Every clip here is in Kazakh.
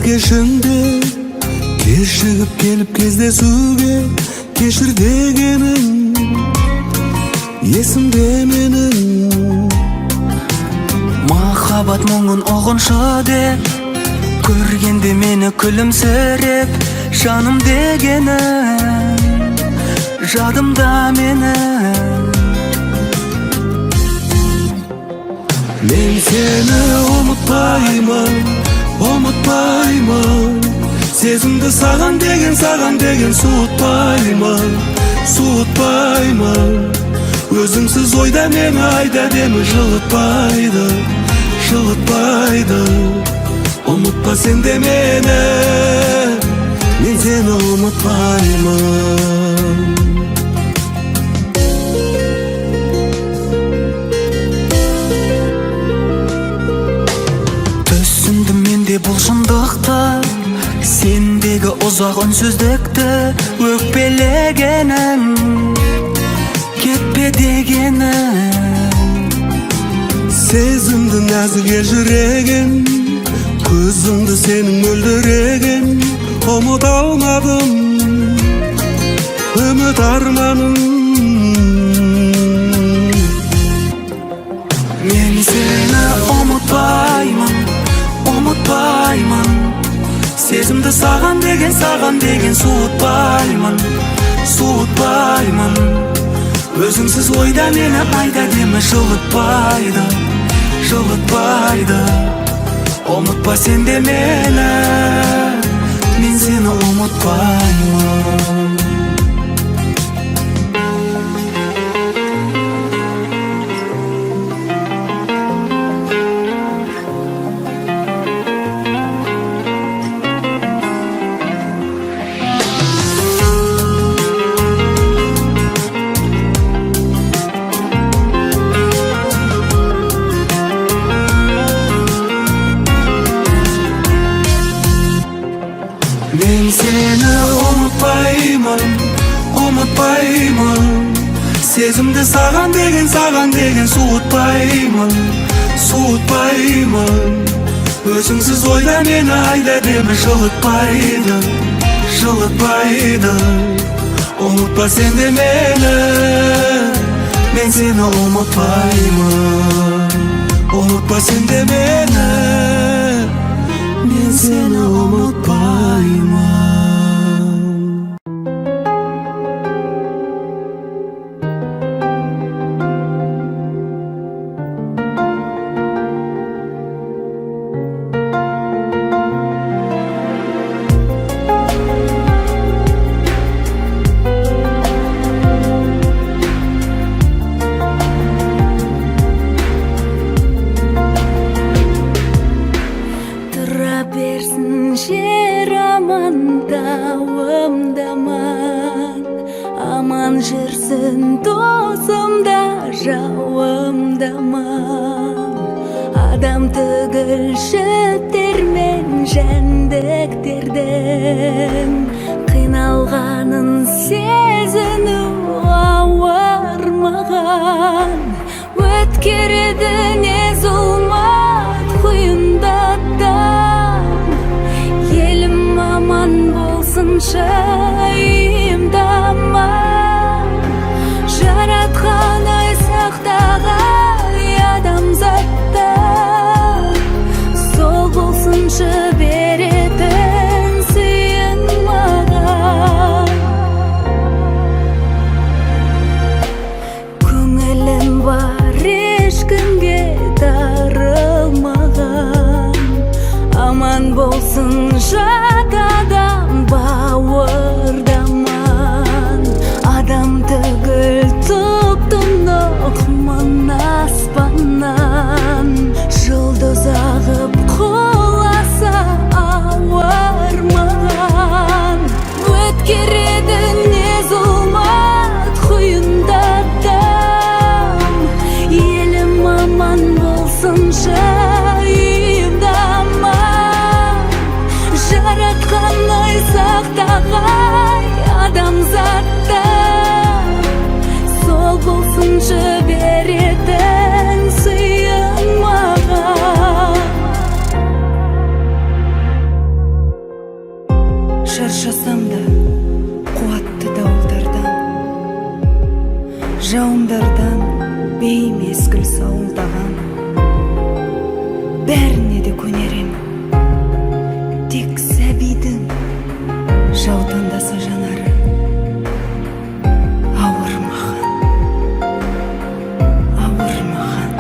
кешіңде кешігіп келіп кездесуге кешір дегенің есімде менің. Махаббат мұңын ұғыншы деп көргенде мені күлімсіреп жаным дегенің жадымда менің. Мен сені ұмытпаймын, ұмытпаймын. Сезімді саған деген суытпаймын, суытпаймын. Өзіңсіз ойда мені айда демі жылытпайды, жылытпайды. Ұмытпа сен де мені, мен сені ұмытпаймын. Түсіндім менде бұл шындықты, сендегі ұзақ үнсіздікті. Өкпелегенің кетпе дегенің, сезімді нәзіге жүрегім, көзіңді сенің мөлдіреген. Ұмыта алмадым үміт арманым. Мен сені ұмытпаймын, ұмытпаймын. Сезімді саған деген суытпаймын, суытпаймын. Өзіңсіз ойда мені айда демі жылытпайды, жылытпайды. Ұмытпа сен де мені, мен сені ұмытпаймын. Мен сені ұмытпаймын, ұмытпаймын. Сезімді саған деген суытпаймын, суытпаймын. Өзіңсіз ойда мені айда демі жылытпайды, жылытпайды. Ұмытпа сен де мені, мен сені ұмытпаймын. Ұмытпа сен де мені, мен сені ұмытпаймын. жүрсін досымда жауымдаман, адам түгіл шөптер мен жәндіктердің қиналғанын сезіну ауыр маған. Өткереді не зұлмат құйындаттан, елім аман болсыншы имдаман. Жаратқан ай сақтағай адамзатта, сол болсыншы беретін сыйын маған. Көңілім бар ешкімге дарылмаған, аман болсын жат адам бауырдаман. Адам түгіл тұп-тұнық мың аспаннан, жұлдыз ағып құласа ауыр маған. Өткереді не зұлмат құйындаттан, елім аман болсыншы имдаман. Жаратқан ай сақтағай адамзатта, сол болсыншы беретін сыйын маған. шаршасам да қуатты дауылдардан, жауындардан беймезгіл сауылдаған, бәріне де көнерем. Тек сәбидің жаутаңдаса жанары ауыр маған, ауыр маған.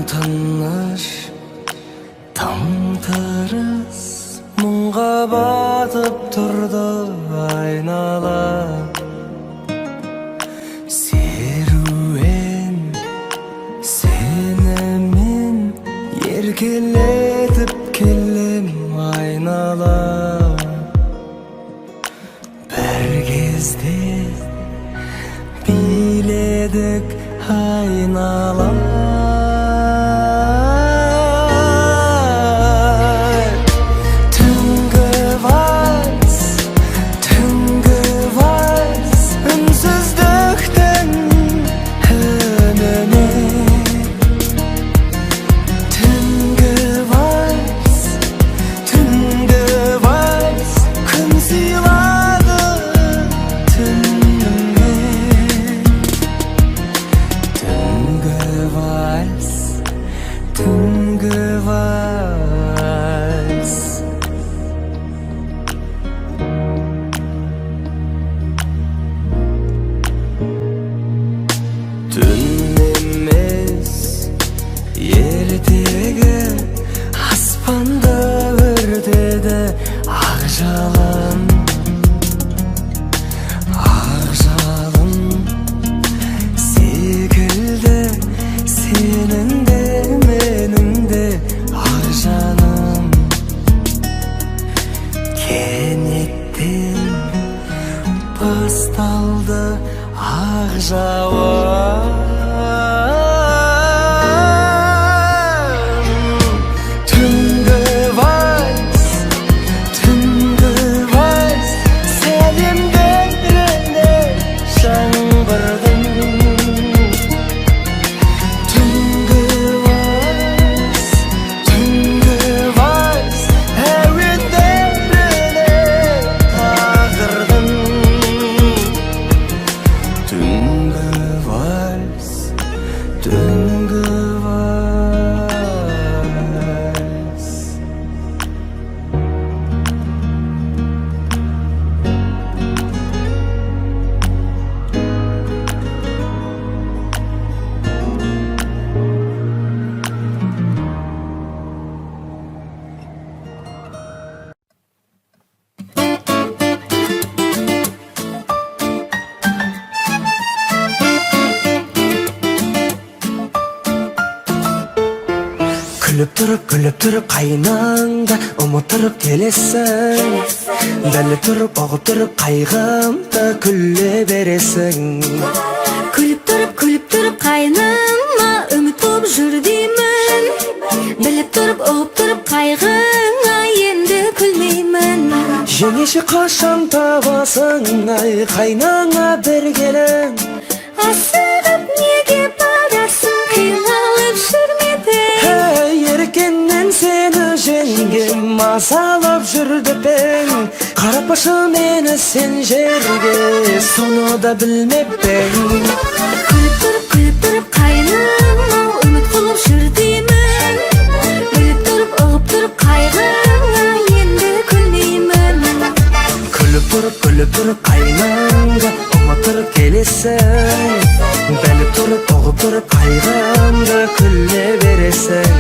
тыныш тым-тырыс мұңға батып тұрды айнала. Серуен сенімен еркелетіп келем айнала. Бір кезде биледік айнала. Күліп тұрып қайнаңда ұмытырып келесің. Бәліп тұрып оғып тұрып қайғымда күле бересің. Күліп тұрып қайныма үміт болып жүр деймін. Біліп тұрып оғып тұрып қайғыңа енді күлмеймін. Жеңеше қашан табасың ай қайнаңа бір келін. Асығып неге барасың қиналып жүрмедің. Еркеннен сені жеңгем мазалап жүрді пен. Қарапашы мені сен жерге соны да білмеппен. Күліп тұрып қайным ау үміт қылып жүр деймін. Біліп тұрып ұғып тұрып қайғыңа енді күлмеймін. Күліп тұрып қайнаңда ұмытырып келесің. Бәліп тұрып оғып тұрып қайғымда күле бересің.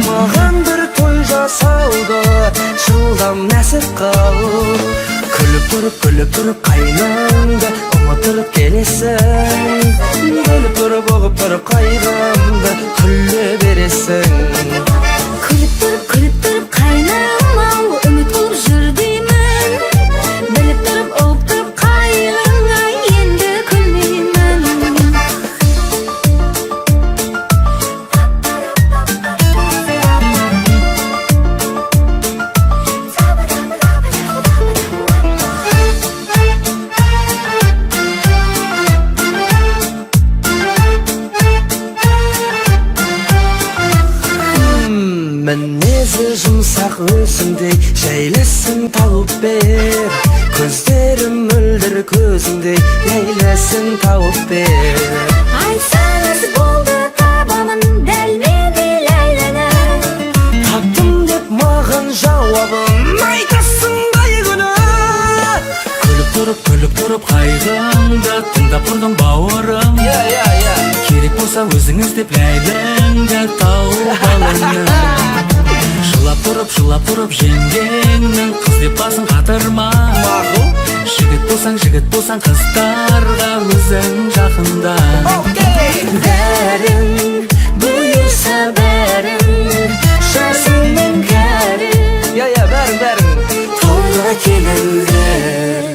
Маған бір той жасауды жылдам нәсіп қыл. Күліп тұрып қайнаңда ұмытырып келесің. Бөліп тұрып оғып тұрып қайғымда күле бересің. Күліп тұрып қайным ау үміт қылып жүр деймін. Біліп тұрып оғып тұрып қайғыңа енді күлмеймін. тауып бер, көздерім мөлдір көзіңдей ләйләсін тауып бер. Айтсаңыз болды табамын дәл мендей ләйләні, Таптым деп маған жауабын айтасың қай күні. Күліп тұрып қайғыңды тыңдап тұрдым бауырым. Керек болса өзіңіз деп ләйләңді тауып алыңыз. Жылап тұрып жеңгеңнің қыз деп басын қатырма. Жігіт болсаң қыздарға өзің жақында. бәрің бұйырса бәрің жасыңның кәрі, бәрің тойға келіңдер.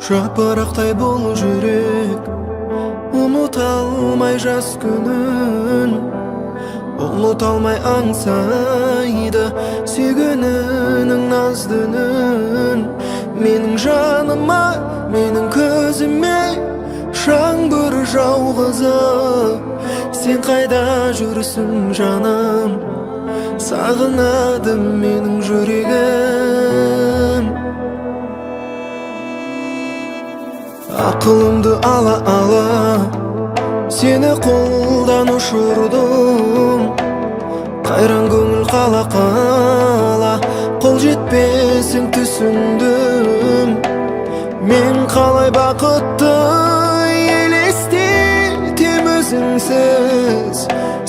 Жапырақтай бол жүрек, ұмыта алмай жас күнін, ұмыта алмай аңсайды сүйгенінің наздынын. Менің жаныма, менің көзіме жаңбыр жауғызып, сен қайда жүрсің жаным, сағынады менің жүрегім. Ақылымды ала, сені қолдан ұшырдым. Қайран көңіл қала, қол жетпесің түсіндім. Мен қалай бақытты елестетем өзіңсіз,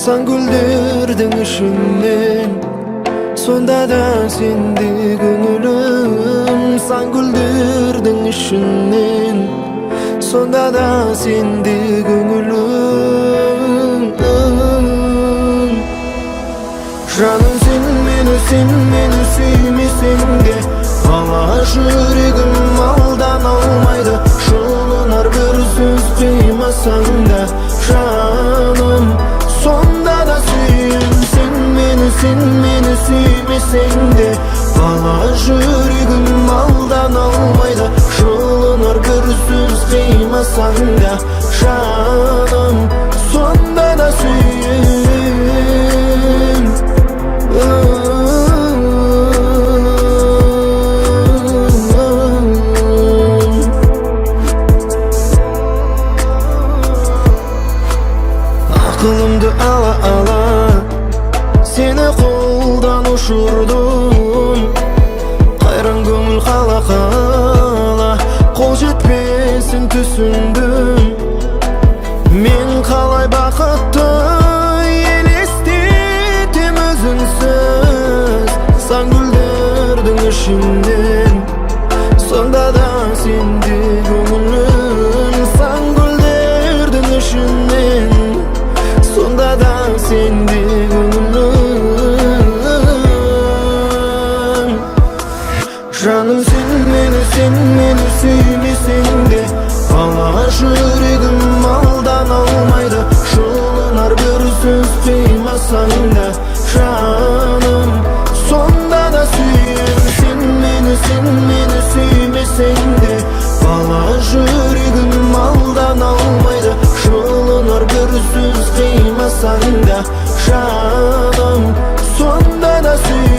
сан гүлдердің ішінен. Сонда да сенде көңілім, сан гүлдердің ішінен. Сонда да сенде көңілім. Жаным сен мені сүймесең де, бала жүрегім алдан алмайды. Жылынар бір сөз қимасаң да, жаным сонда да сүйем. Сен мені сүймесең де, бала жүрегім алдан алмайды. Жылынар бір сөз қимасаң да, жаным сонда да сүйем. Ақылымды ала, сені қолдан ұшырдым. Қайран көңіл қала, қол жетпесін түсіндім. Мен қалай бақытты елестетем өзіңсіз, сан гүлдердің ішінен. Сонда да сенде көңілім, сан гүлдердің ішінен. Сонда да сенде көңілім. Жаным сен мені сүймесең де, бала жүрегім алдан алмайды. Жылынар бір сөз қимасаң да, жаным сонда да сүйем. Сен мені сүймесең де, бала жүрегім алдан алмайды. Жылынар бір сөз қимасаң да, жаным сонда да сүйем.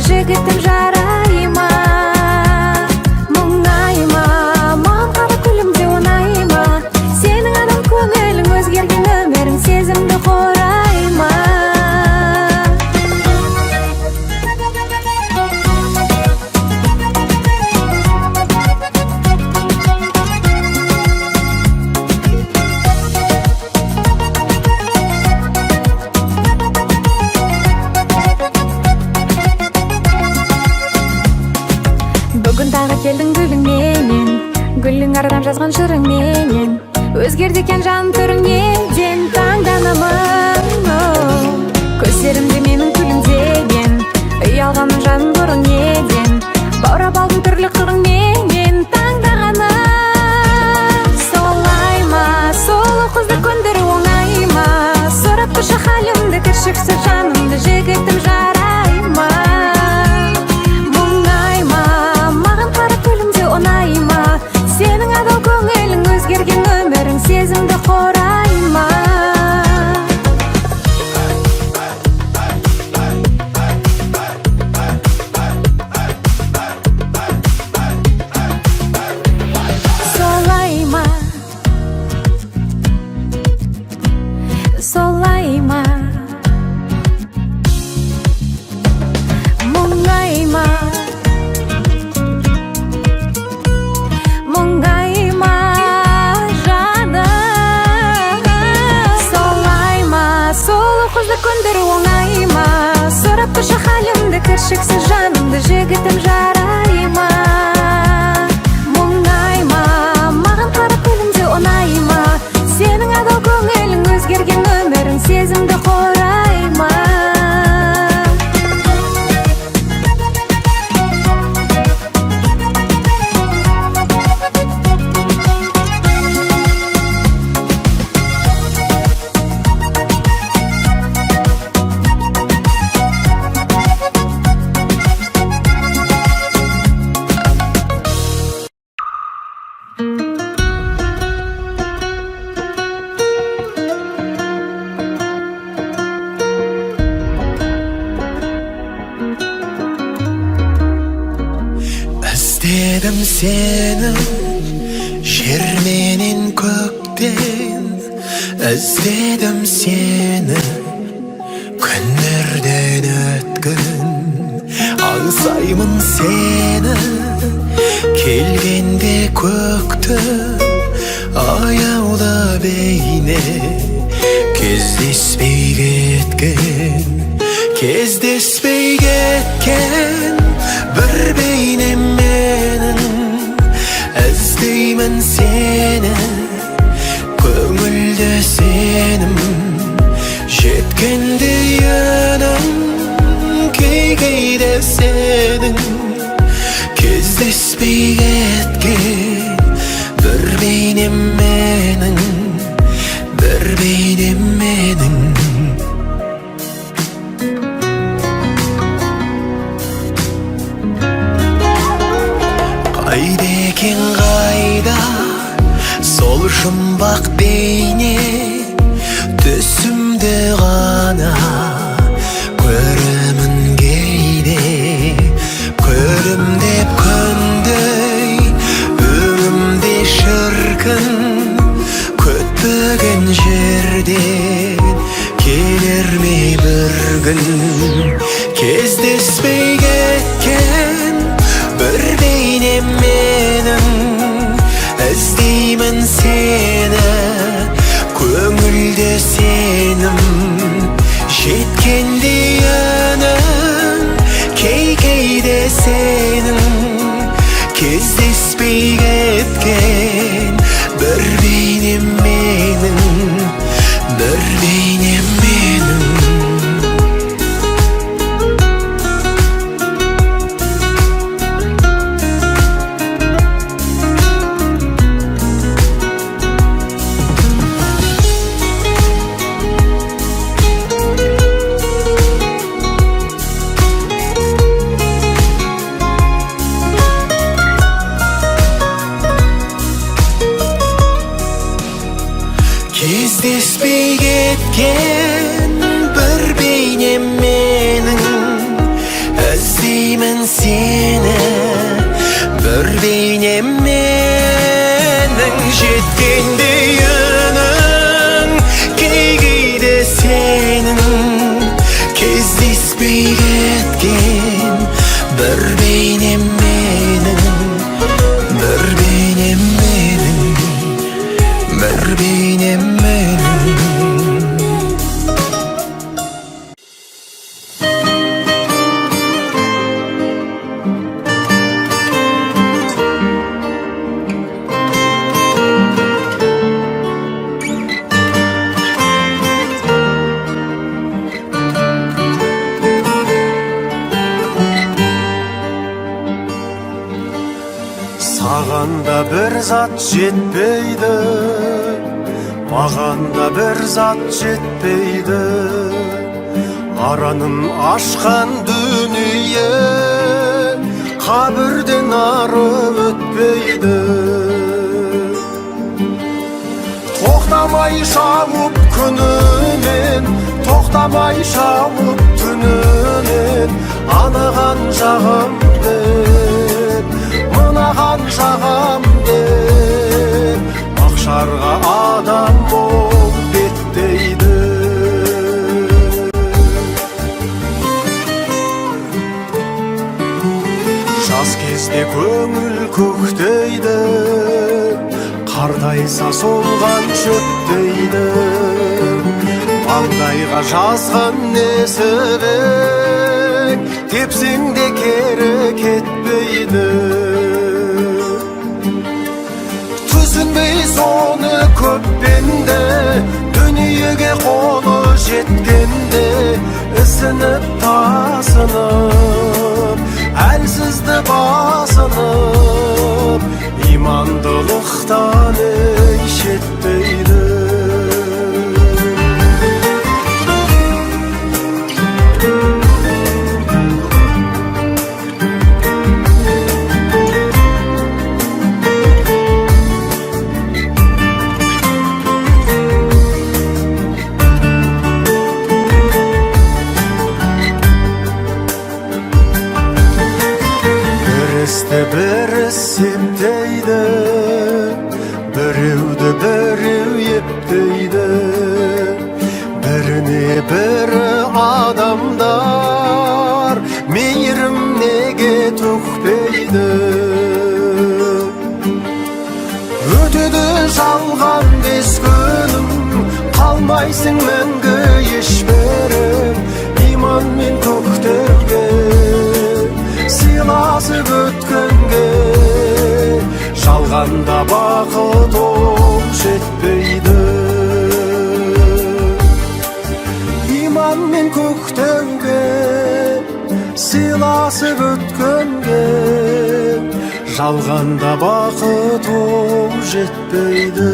жігітім жарайма. Мұңайма, маған қара күлімде ұнайма. Сенің адам көңілің өзгерген өмірің сезімді қорайма. Бүгін тағы келдің гүліңменен, гүлің ардан жазған жырыңменен. Өзгерді екен жан түрің неден таңданамын. Көздерімде менің күлімдеген, ұялғанмын жаным бұрын неден. Баурап алдым түрлі қырыңменен таңдағаным. Солай ма, сұлу қызды көндіру оңай ма? Сұрап тұршы халімді, кіршіксіз жанымды, жігітім жарайма. Сенің адал көңілің өзгерген өмірің сезімді қорайма. Солай ма, солай ма, мұңайма. Мұңайма жаным. Солай ма, сұлу қызды көндіру оңай ма? Сұрап тұршы халімді, кіршіксіз жанымды, жігітім жарайма. Мұңайма, маған қара күлімде ұнайма. Сенің адал көңілің өзгерген өмірің сезімді қорайма. Іздедім сені жер менен көктен, іздедім сені күндерден өткен. Аңсаймын сені келгенде көктің, аяулы бейне кездеспей кеткен, кездеспей кеткен бір бейнем менің. Іздеймін сені көңілді сенім, жеткенде үнім кейде сенің. Кездеспей кеткен бір бейнем менің, бір бейнем менің. Қайда екен қайда сол жұмбақ бейне, түсімді ғана көремін кейде. Көрім деп күндей өмірімде шіркін, күтпеген жерден келер ме бір күн. Кездеспей кеткен бір бейнем менің, іздеймін сені көңілді сенім, жеткенде үнім кейде сенің. Кездеспей кеткен бір бейнем менің, бір бейнем менің. өткендей үнің, кейде сенің кездеспей кеткен бір бейнем менің, бір бейнем менің, бір бейнем менің. Саған да бір зат жетпейді, маған да бір зат жетпейді. Аранын ашқан дүние қабірден ары өтпейді. Тоқтамай шауып күнімен, тоқтамай шауып түнімен, анаған жағым деп, мынаған жағам деп, мақшарға адам болып беттейді. Жас кезде көңіл көктейді, қартайса солған шөптейді. Маңдайға жазған несібек, тепсең де кері кетпейді. Түсінбей соны көппенде, дүниеге қолы жеткенде, ісініп тасынып, әлсізді басынып, имандылықтан ей шеттейді. Бірі септейді, біреуді біреу ептейді. Біріне бірі адамдар мейірім неге төкпейді. Өтеді жалған 5 күнім, қалмайсың мәңгі ешбірім. Иман мен көктемге сыйласып өткенге, жалғанда бақыт ол жетпейді. Иман мен көктемге сыйласып өткенге, жалғанда бақыт ол жетпейді.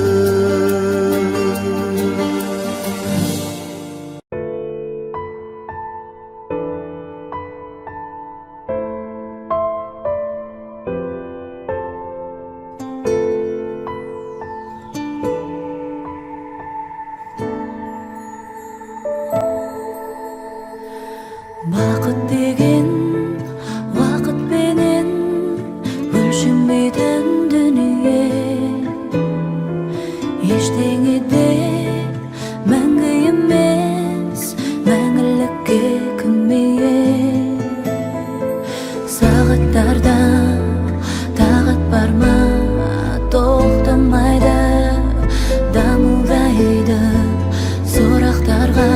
Бақыт деген уақытпенен өлшенбейтін дүние, ештеңе де мәңгі емес, мәңгілікке кіммейе. Сағаттарда тағат бар ма, тоқтамайды, дамылдайды. Сұрақтарға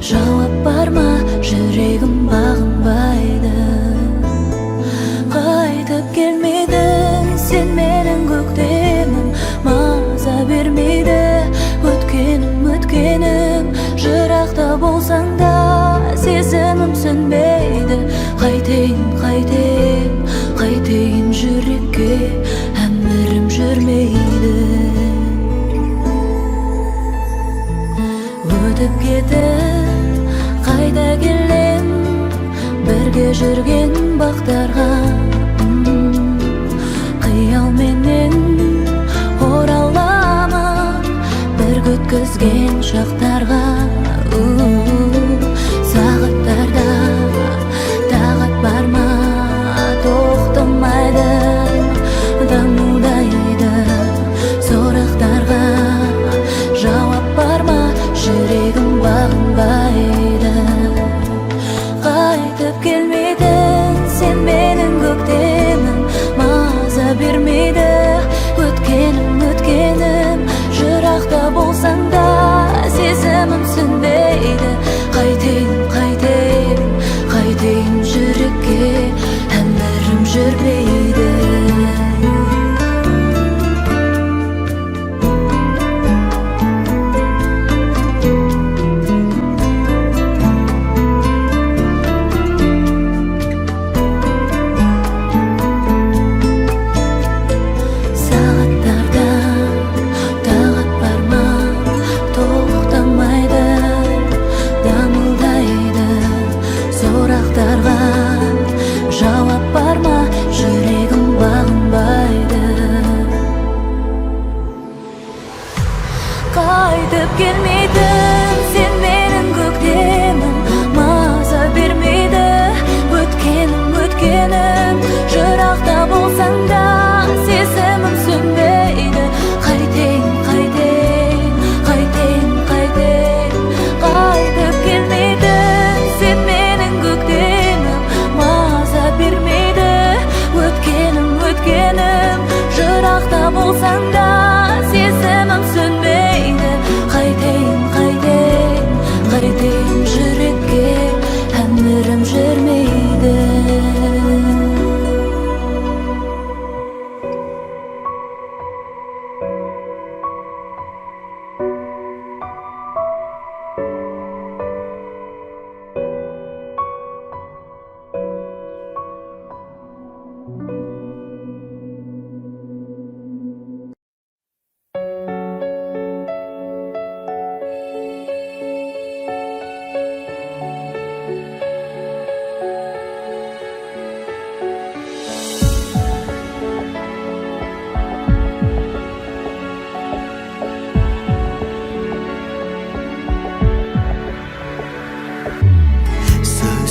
жауап бар ма, жүрегім бағынбайды. Қайтып келмедің сен менің көктемім, маза бермейді өткенім. Жырақта болсаң да сезімім сөнбейді. Қайтейін жүрекке, әмірім жүрмейді. Өтіп кетіп қайда келем, бірге жүрген бақтарға. Қиялменен ораламын бір өткізген шақтарға. Сағаттарда тағат бар ма, тоқтамайды, дамылдайды.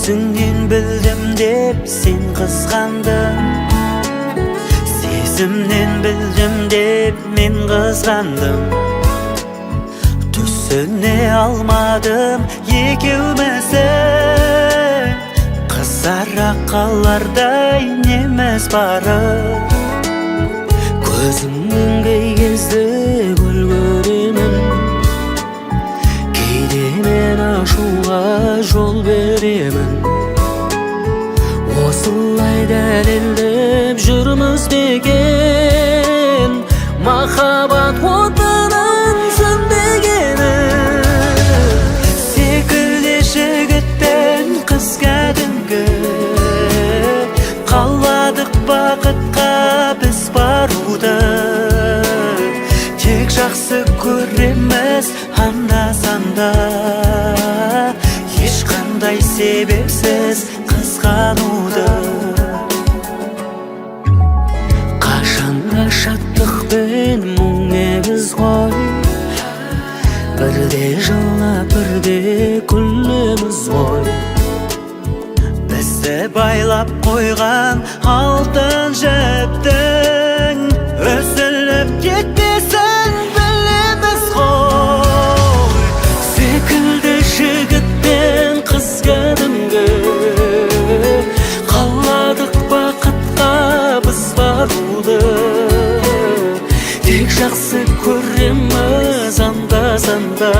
көзіңнен білдім деп сен қызғандың, сезімнен білдім деп мен қызғандым. Түсіне алмадым екеуміздің, қызара қалардай неміз бары. Көзіңнен кей кезде гүл көремін, кейде мен ашуға жол беремін. Осылай дәлелдеп жүрміз деген, махаббат отының сөнбегені. Секілді жігіт пен қыз кәдімгі, қаладық бақытқа біз баруды. Тек жақсы көреміз анда-санда, ешқандай себепсіз қызғануды. Қашанда шаттық пен мұң негіз ғой, бірде жылап бірде күлеміз ғой. Бізді байлап қойған алтын жіптің үзіліп кетпесін білеміз ғой. Секілді жігіт пен қыз кәдімгі, қаладық бақытқа біз баруды. Тек жақсы көреміз анда-санда,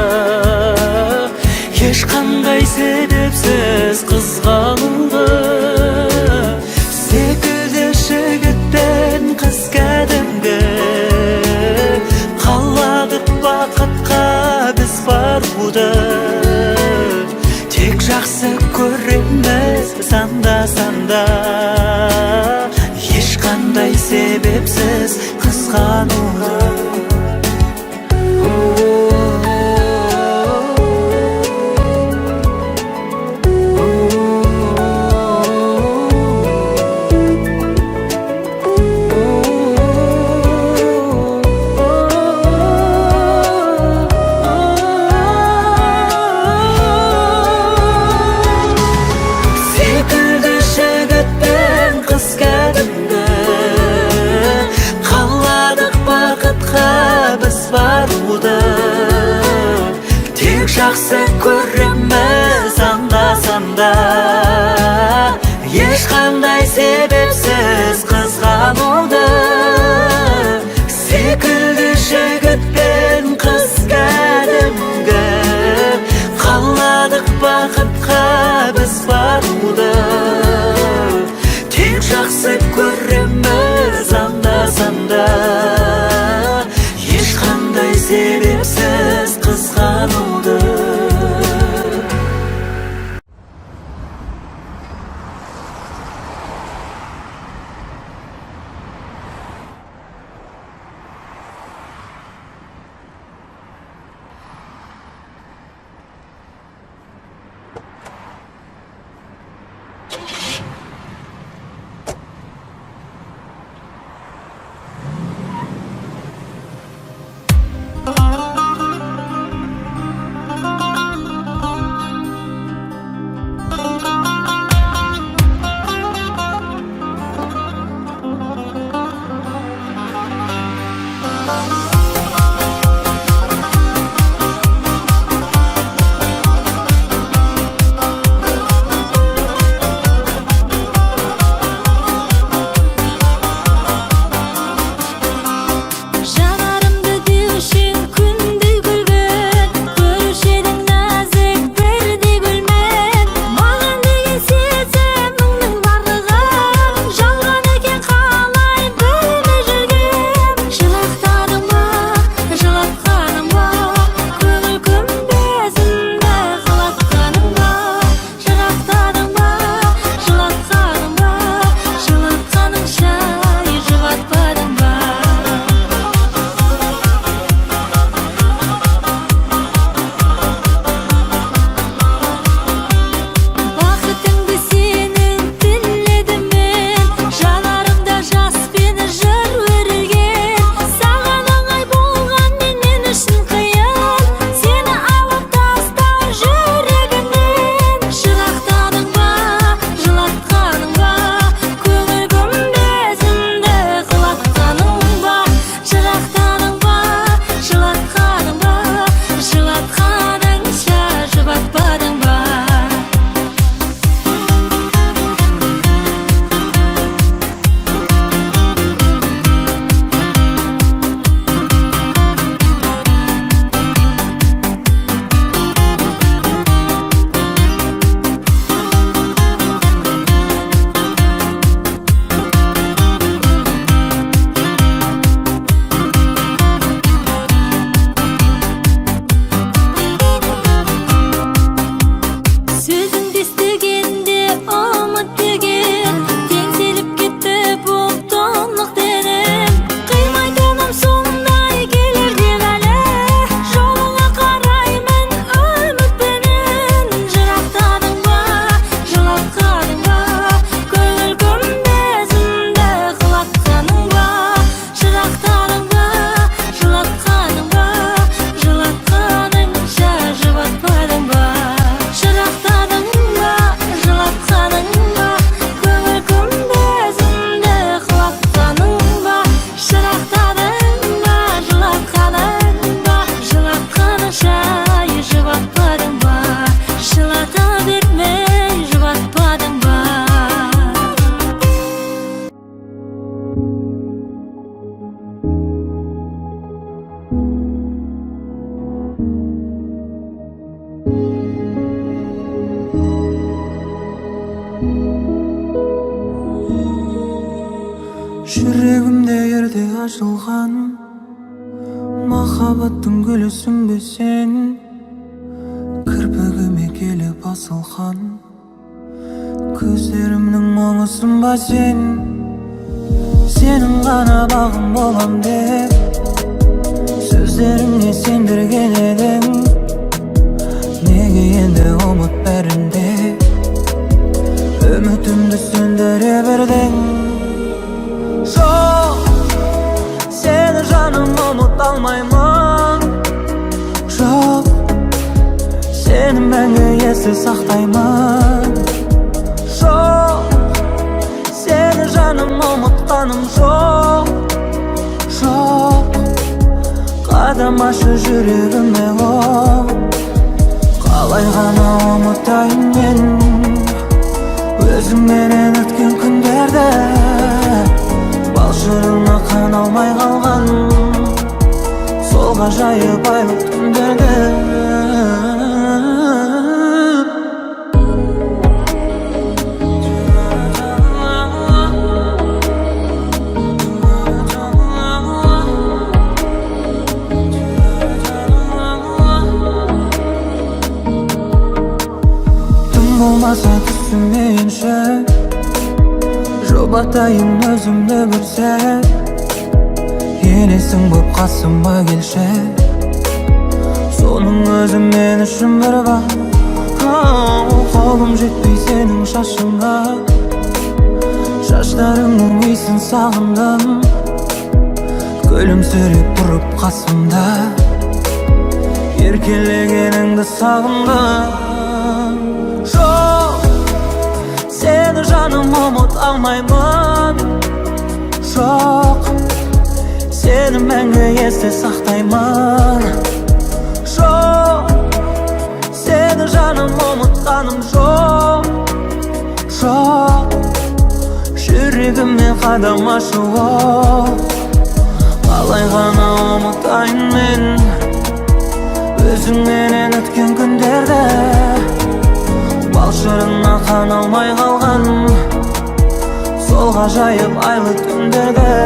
ешқандай себепсіз қызғануды. Секілді жігіт пен қыз кәдімгі, қаладық бақытқа біз баруды. Тек жақсы көреміз анда-санда, ешқандай себепсіз қызғануды. Тек жақсы көреміз анда-санда, ешқандай себепсіз қызғануды. Секілді жігіт пен қыз кәдімгі, қаладық бақытқа біз баруды. Тек жақсы көреміз анда-санда, ешқандай себепсіз қызғануды. ашылған махаббаттың гүлісің бе сен кірпігіме келіп асылған көздерімнің мұңысың ба сен сенің ғана бағым болам деп сөздеріңе сендірген едің неге енді ұмыт бәрінде үмітімді сөндіре бердің жоқ сені жаным ұмыта алмаймын жоқ сені мәңгі есте сақтаймын жоқ сені жаным ұмытқаным жоқ жоқ қадам ашы жүрегіме оқ қалай ғана ұмытайын мен өзіңменен өткен күндерді бал шырына қаналмай қалған сол ғажайып айлы түндерді болмаса түсінмейінше жұбатайын өзімді бір сәт елесің боп қасыма келші соның өзі мен үшін бір бақ қолым жетпей сенің шашыңа шаштарыңның иісін сағындым күлімсіреп тұрып қасымда еркелегеніңді сағындым жоқ сені жаным ұмыта алмаймын жоқ сені мәңгі есте сақтаймын жоқ сені жаным ұмытқаным жоқ жоқ жүрегіме қадам ашу қалай ғана ұмытайын мен өзіңменен өткен күндерді бал шырына қаналмай қалған сол ғажайып айлы түндерді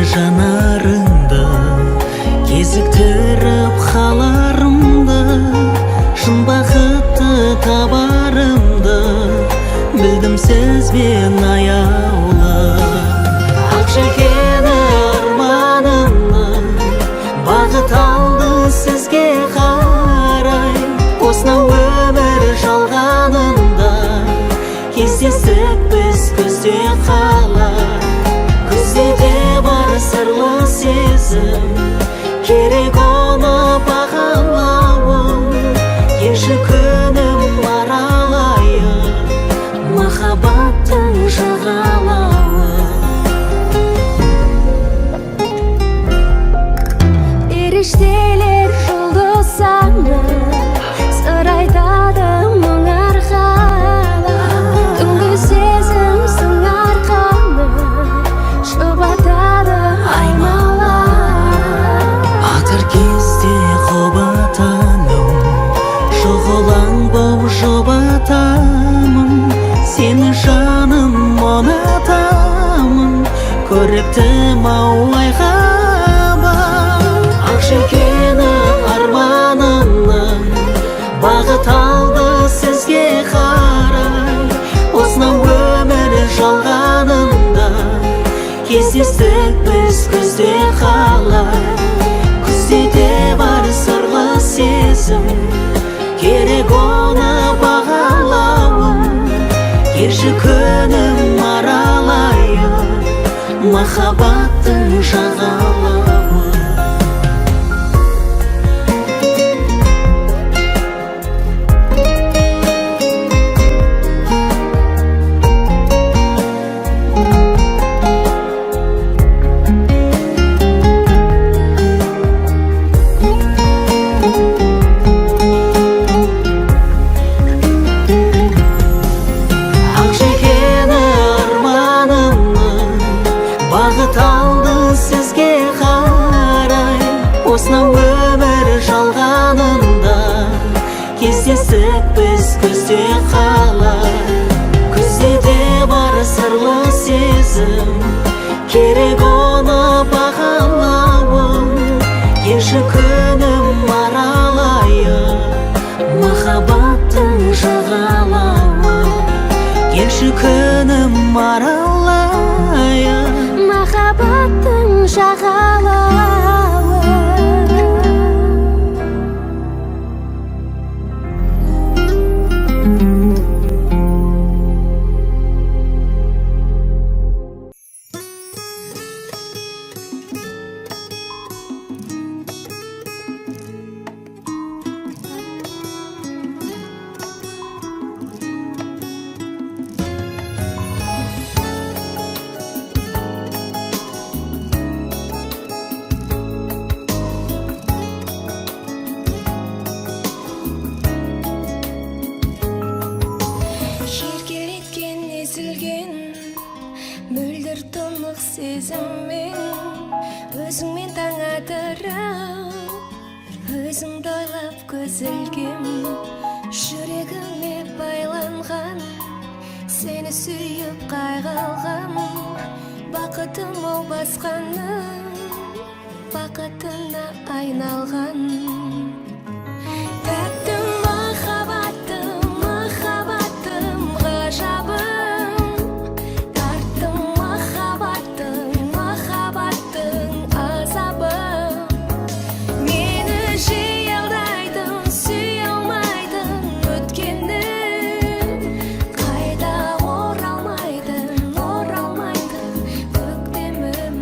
жанарыңды кезіктіріп қаларымды шын бақытты табарымды білдім сізбен аяулы ақ желкені арманымның бағыт алды сізге қарай осынау өмір жалғанында кездестік біз күзде қалай күзде бар сырлы сезім керек оны бағалауым еші күнім аралайын махаббаттың жағалауы періштелер жұлдыз саны сыр айтады мың арқалы түнгі сезім сыңар қаны жұбатады аймалап атар кезде қобатаным шұғылаң боп жұбатамын сені жаным ұнатамын көріктім ау айғаба ақ желкені арманымның бағыт алды сізге қарай осынау өмір жалғанында кездестік біз күзде қалай келші күнім аралайын махаббаттың жағалауы. Осынау өмір жалғанында кездестік біз күзде қалай. Күзде де бар сырлы сезім, керек оны бағалауым. Келші күнім аралайын махаббаттың жағалауы. Келші күнім аралайын махаббаттың жағалауы. Өзіңмен таң атырып, өзіңді ойлап көз ілгем, жүрегіме байланған, сені сүйіп қайғылғам. Бақытым ол басқаның, бақытына айналған. Тәтті махаббатым, махаббатым ғажабым, тарттым махаббатым, махаббаттың азабын. Мені жиі алдайтын, сүйе алмайтын өткенім, қайта оралмайтын, оралмайтын көктемім.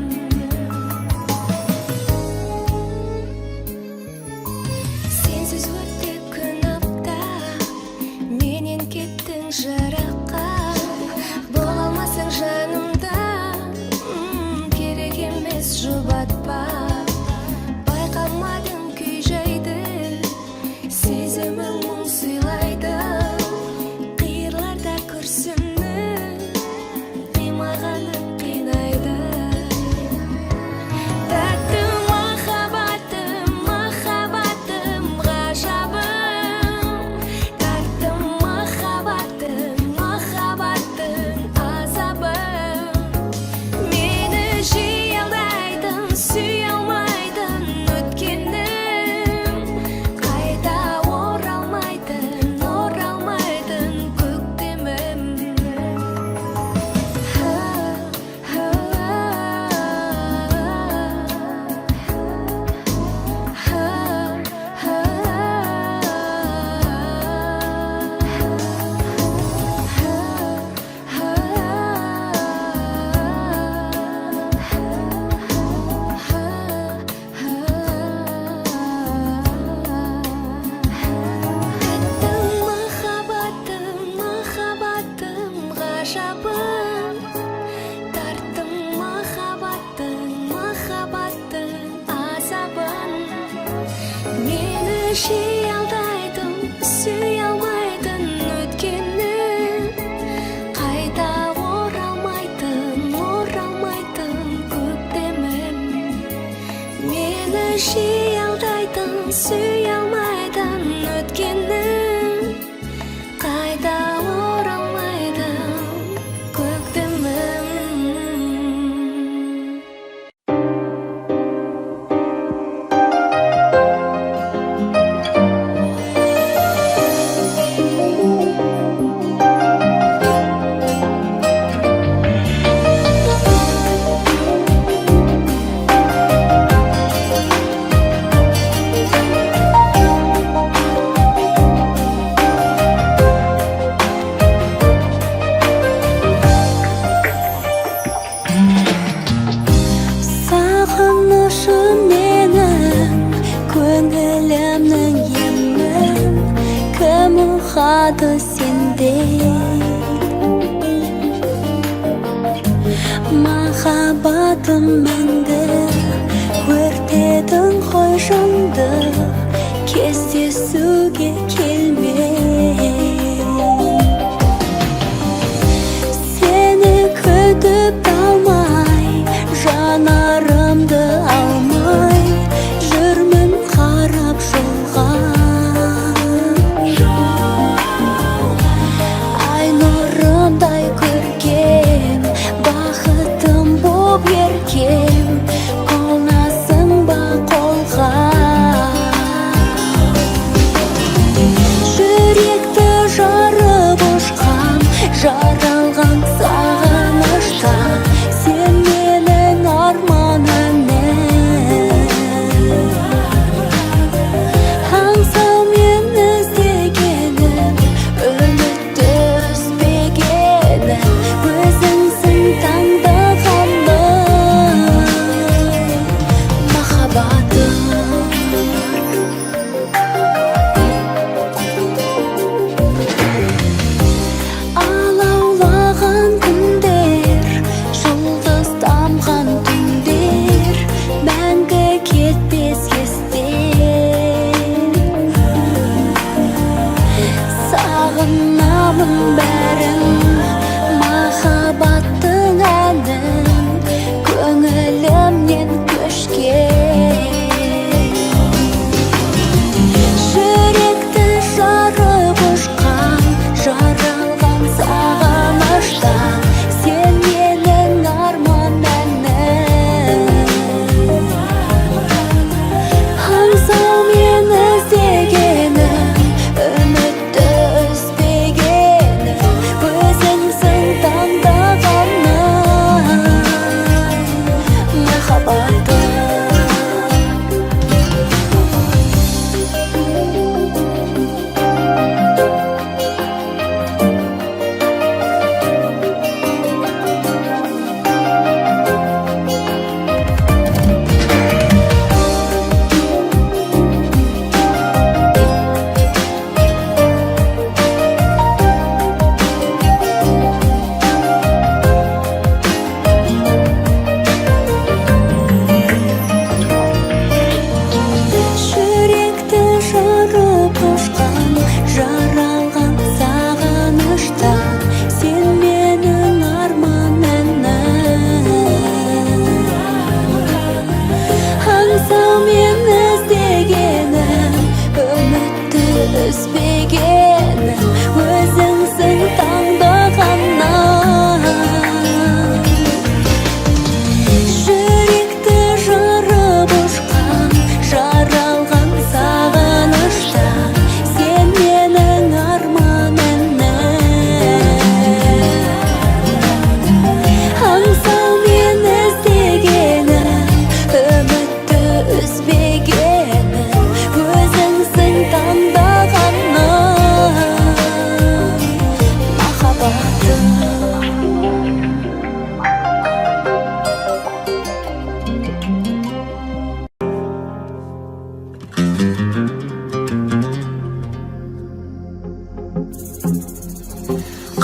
Сенсіз өтті күн апта, менен кеттің жыраққа. Бола алмасың жанымда, керек емес жұбатпа. Байқамадым күй жайды, сезімің мұң сыйлайды. Қиырларда күрсініп, қимағаның қинайды. Тәтті махаббатым, махаббатым ғажабым, тарттым махаббатым, махаббаттың азабын. Мені жиі алдайтын, сүйе алмайтын өткенім, қайта оралмайтын, оралмайтын көктемім. Махаббатым, махаббатым ғажабым, тарттым махаббаттың, махаббаттың азабын. Мені жиі алдайтын, сүйе алмайтын өткенім, қайта оралмайтын, оралмайтын көктемім. Мені жиі алдайтын, сүйе алмайтын өткенім, қайта оралмайтын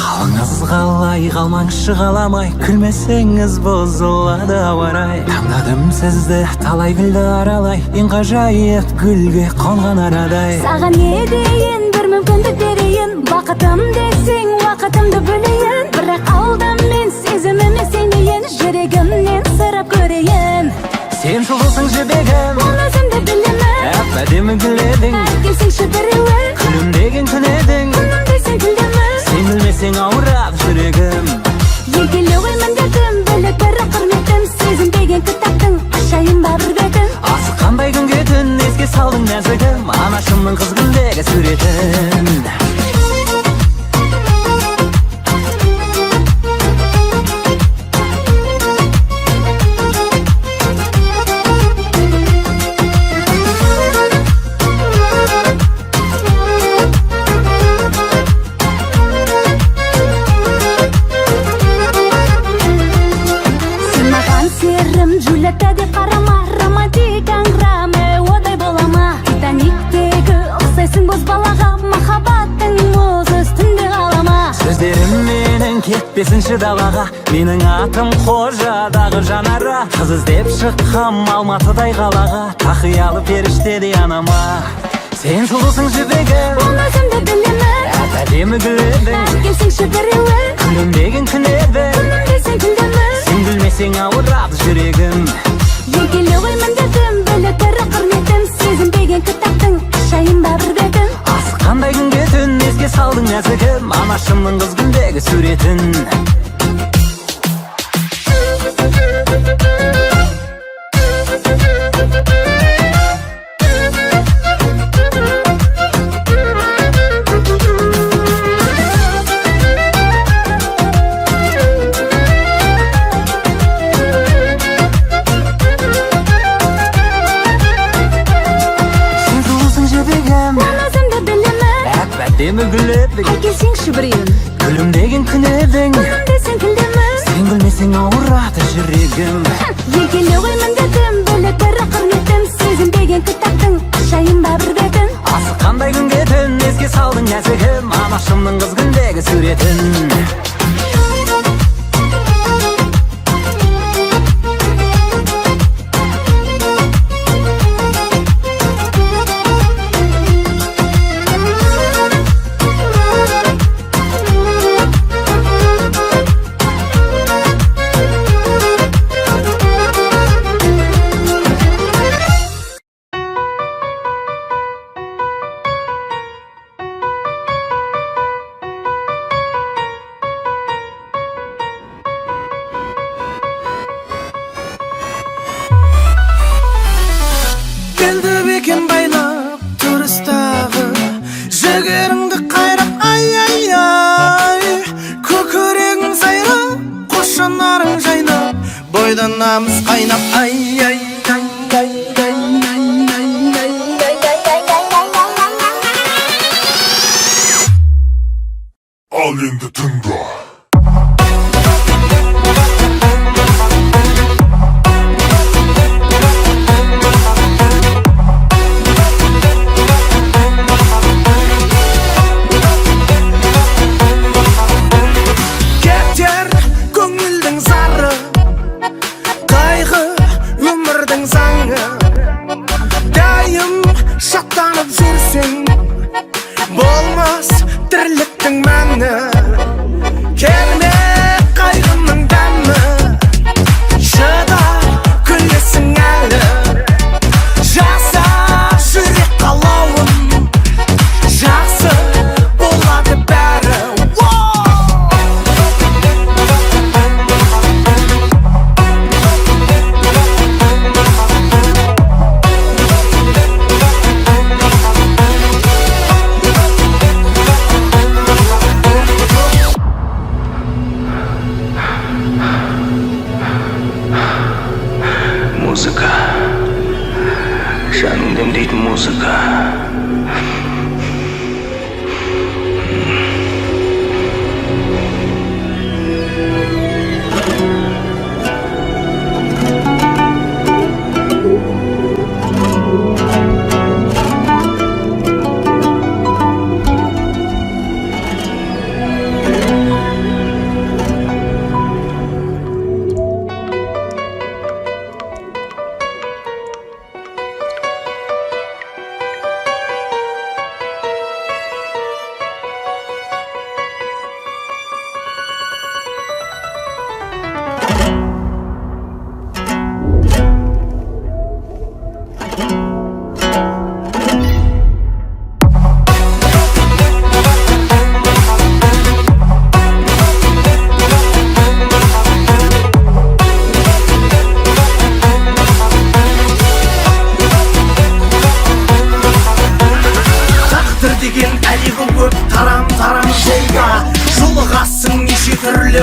Қалыңыз қалай қалмаңызшы қаламай, күлмесеңіз бұзылады ауа-рай. Таңдадым сізді талай гүлді аралай, ең ғажайып гүлге қонған арадай. Саған не дейін, бір мүмкіндік берейін, бақытым десең уақытымды бөлейін. Бірақ алдым мен сезіміме сенейін, жүрегімнен сырап көрейін. Сен сұлусың жібегім, оны өзімді білемін. әп-әдемі гүл едің, келсеңші біреуі, күлімдеген күн едің. күнім десең күлдімін, Сен білмесең ауырап жүрегім. еркелеу ғой міндетім, бөлек бірі құрметім. Сезінбеген кітаптың ашайын ба бір бетін. Асыққандай күнге түн еске салдың нәзігім, анашымның қыз күндегі суретін. Джульетта деп қарама, романтик әңгіме одай болама. Титаниктегі ұқсайсың боз балаға, махаббаттың мұз үстінде қалама. Сөздерім менің кетпесінші далаға, менің атым қожадағы жанара. Қыз іздеп шыққам Алматыдай қалаға, тақиялы періштедей анама. Сен сұлусың жібегім, оны өзімді білемін. әп-әдемі гүл едің, келсеңші біреуі, күлімдеген күн едің. күнім десең күлдімін, Сен білмесең ауырады жүрегім. еркелеу ғой міндетім, бөлек бірі құрметім. Сезінбеген кітаптың ашайын ба бір бетін. Асыққандай күнге түн еске салдың нәзігім, анашымның қыз күндегі суретін. Әдемі гүл едің, келсеңші біреуін, күлімдеген күн едің. күнім десең күлдімін, Сен күлмесең ауырады жүрегім. еркелеу ғой міндетім, бөлек бірі құрметім. Сезінбеген кітаптың ашайын ба бір бетін. Асыққандай күнге түн еске салдың нәзігім, анашымның қыз күндегі суретін. Намыс қайнап ай ай ай ай ай Ал енді тыңда. Кетер көңілдің зары, қайғы өмірдің заңы. Дайым шаттанып жүрсең, болмас тірліктің мәні. Келме қайғымның дәмі, шыда күлесің әлі. Жаса жүрек қалауын, жақсы болады бәрі. Музыка, жаның демдейтін музыка.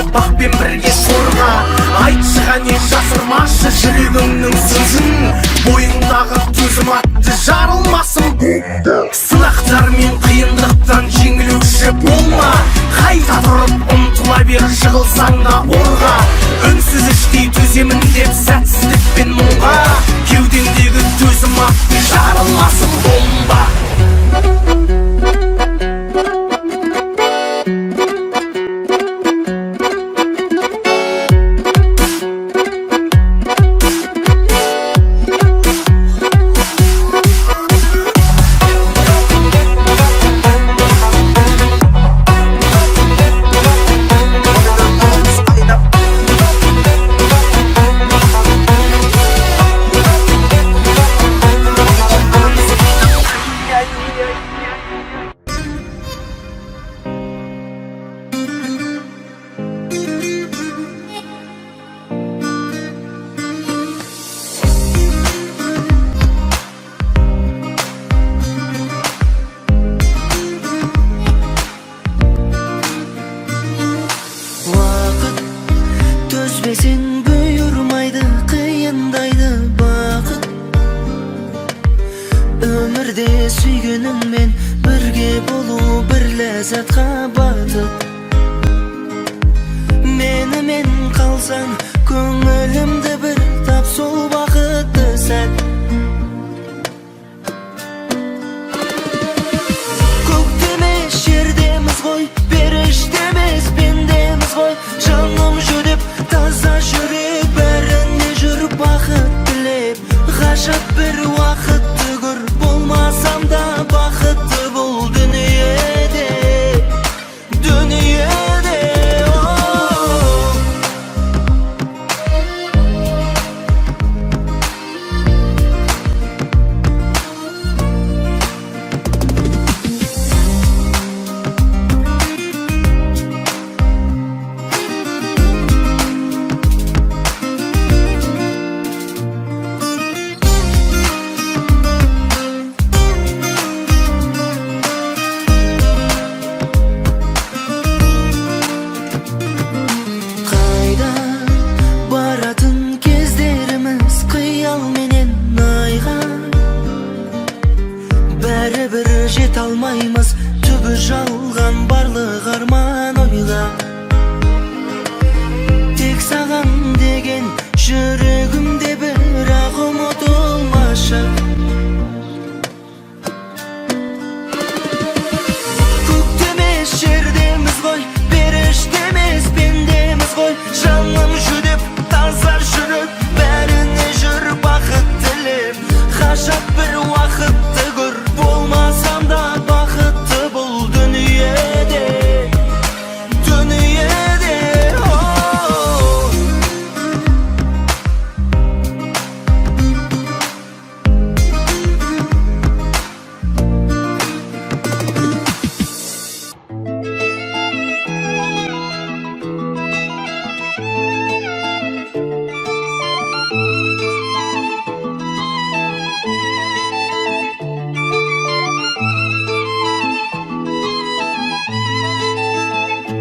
батпақпен бірге шорға. Айтшы ғане жасырмашы жүрегіңнің сөзін, бойыңдағы төзім атты жарылмасын бомба. Сынақтар мен қиындықтан жеңілуші болма, қайта тұрып ұмтыла бер жығылсаң да орға. Үнсіз іштей төземін деп сәтсіздік пен мұңға, кеудеңдегі төзім атты жарылмасын бомба.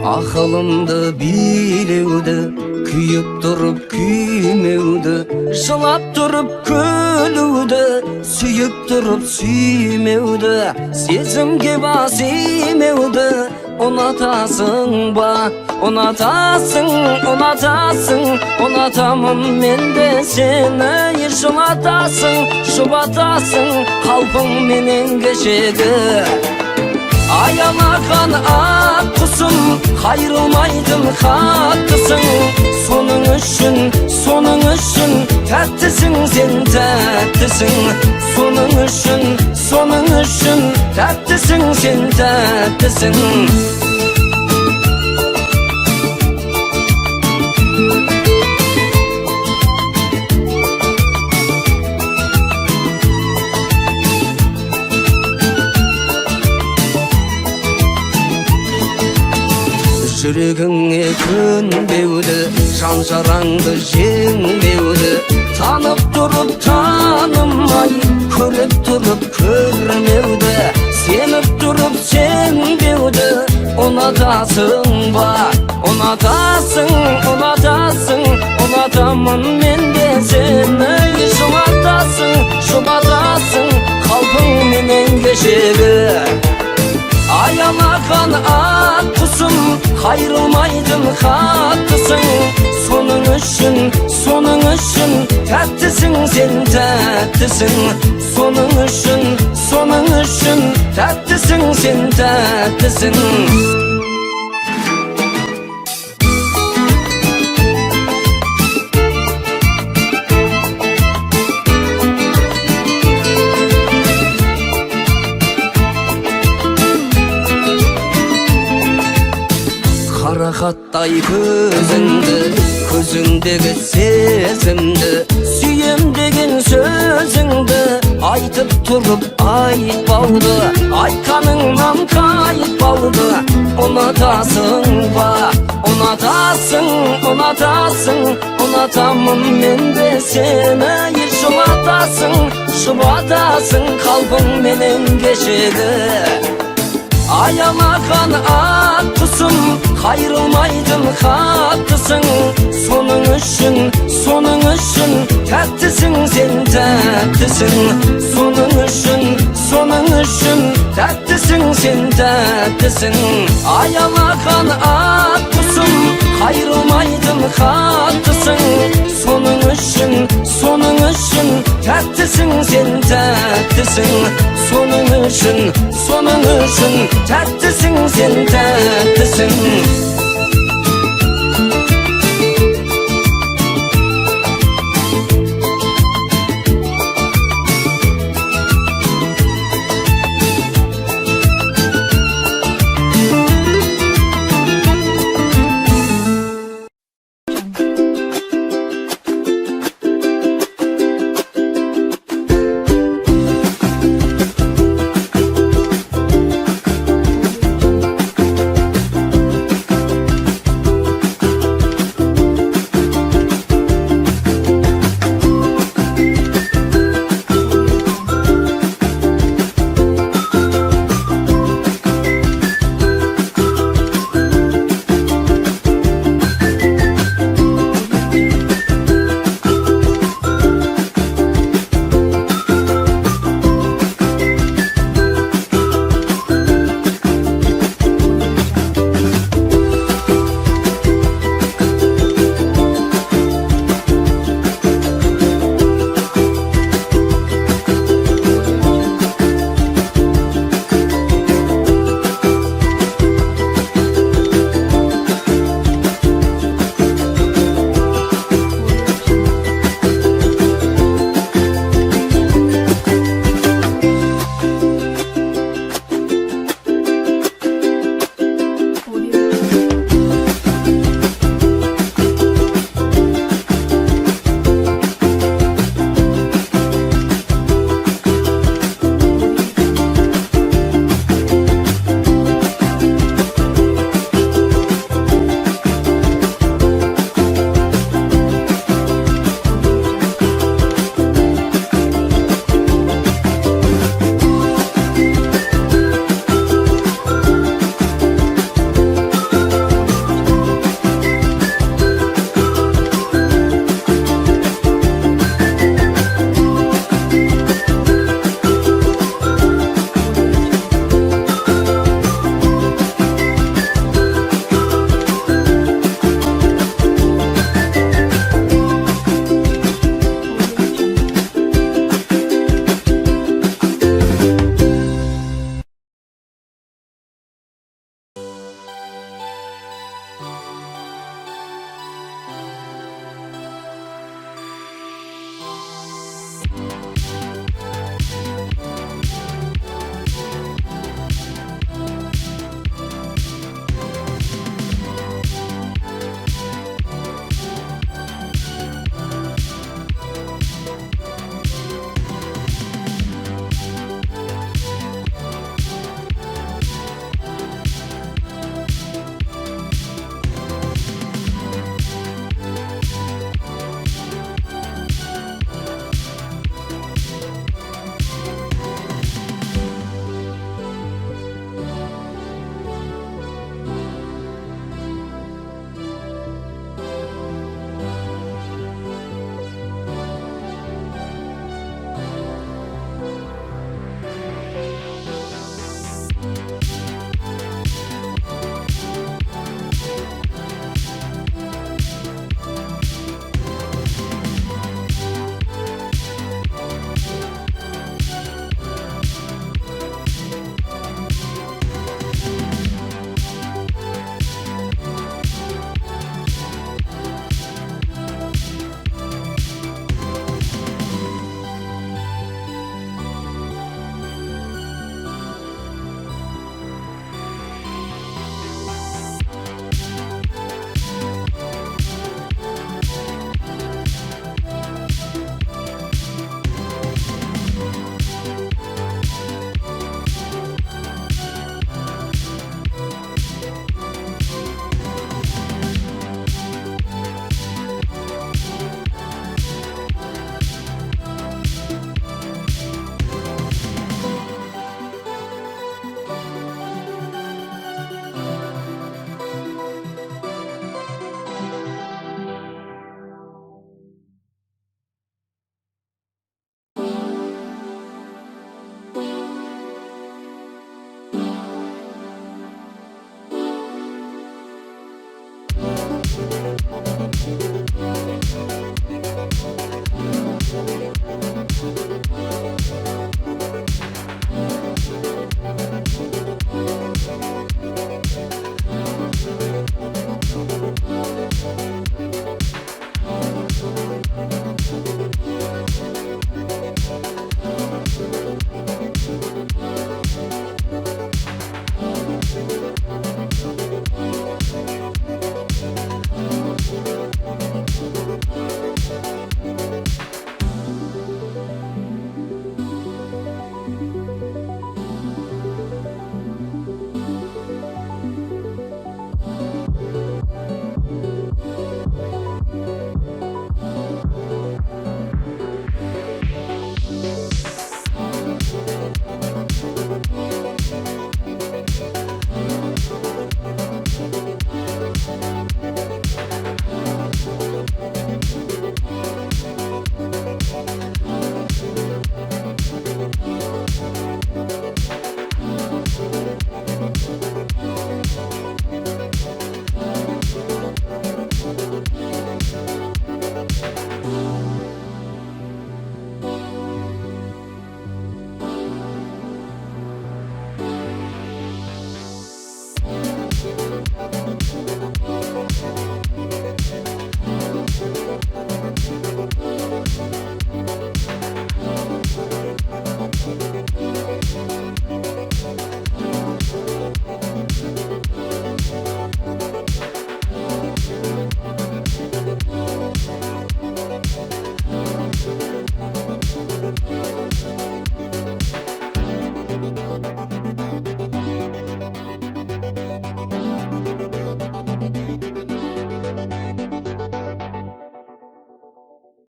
Ақылымды билеуді, күйіп тұрып күймеуді, жылап тұрып күлуді, сүйіп тұрып сүймеуді, сезімге бас имеуді ұнатасың ба? Ұнатасың, ұнатасың, ұнатамын мен де сені. Жылатасың, жұбатасың, қалпың менен кешегі. Аялаған ақ құсым, қайрылмайтын қаттысың. Соның үшін тәттісің, сен тәттісің. Соның үшін тәттісің, сен тәттісің. Жүрегіңе көнбеуді, жан жараңды жеңбеуді, танып тұрып танымай, көріп тұрып көрмеуді, сеніп тұрып сенбеуді ұнатасың ба? Ұнатасың, ұнатасың, ұнатамын мен де сені. Жұбатасың, жұбатасың, қалпың менен кешегі. Аялаған ат құсым, қайрылмайтын хаттысың. Соның үшін, тәттісің сен, тәттісің. Соның үшін, тәттісің сен, тәттісің. Қарақаттай көзіңді, көзіңдегі сезімді, сүйем деген сөзіңді айтып тұрып айтпауды, айтқаныңнан қайтпауды. Ұнатасың ба, ұнатасың, ұнатасың, ұнатамын мен де сені. Жұбатасың, жұбатасың, қалпың менен кешегі. Аялаған ат құсым, қайрылмайтын хаттысың. Соның үшін, тәттісің сен, тәттісің. Соның үшін, тәттісің сен, тәттісің. Аялаған ат құсым, қайрылмайтын хаттысың. Соның үшін, тәттісің сен, тәттісің. Соның үшін, тәттісің сен, тәттісің.